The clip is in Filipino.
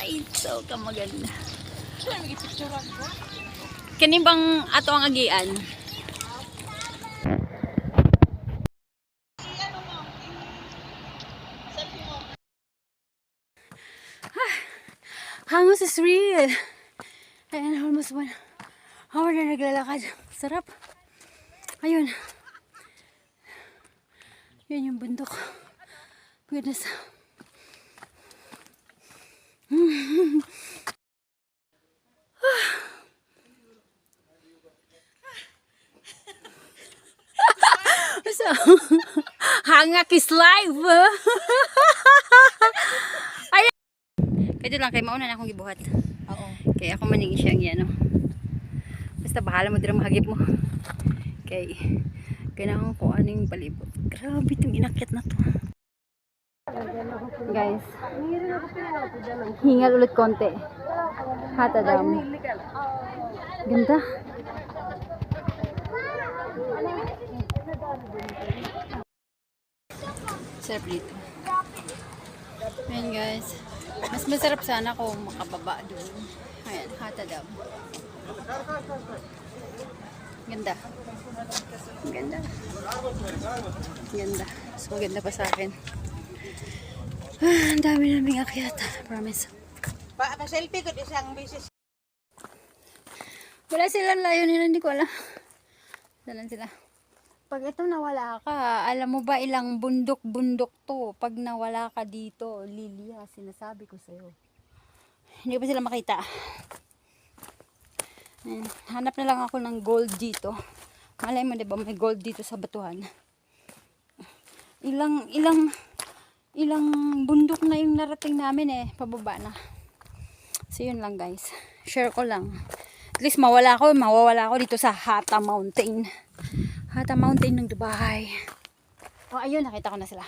Ito ka maganda. Kani bang ato ang agian? Hangos is real. Ayan, almost 1 hour na naglalakad. Sarap. Ayun. Yan yung bundok. Goodness. So, hangak is live. Ayan. Kaya lang, kay mauna na akong gibuhat. Oo. Kaya ako maning siyang yan, no? Basta bahala mo dirang mahagip mo. Kay kailangan ko aning palibot. Grabe itong inakyat na to. Guys, hingal ulit konti. Hatadam. Ganda. Sarap dito. Ayan guys. Mas masarap sana kung makababa doon. Ayan, hatadam. Ganda. Ganda. Ganda. So, ganda pa sa akin. Ang dami naming akyat. Promise. Pa-selfie ko isang bisis. Wala silang layo nila. Hindi ko alam. Saan sila? Pag ito nawala ka, alam mo ba ilang bundok-bundok to? Pag nawala ka dito, Lilia, sinasabi ko sa'yo. Hindi ko pa sila makita. Ayan. Hanap na lang ako ng gold dito. Malay mo, diba, may gold dito sa batuhan. Ilang bundok na yung narating namin eh. Pababa na. So, yun lang guys. Share ko lang. At least mawawala ako dito sa Hata Mountain. Hata Mountain ng Dubai. Oh, ayun, nakita ko na sila.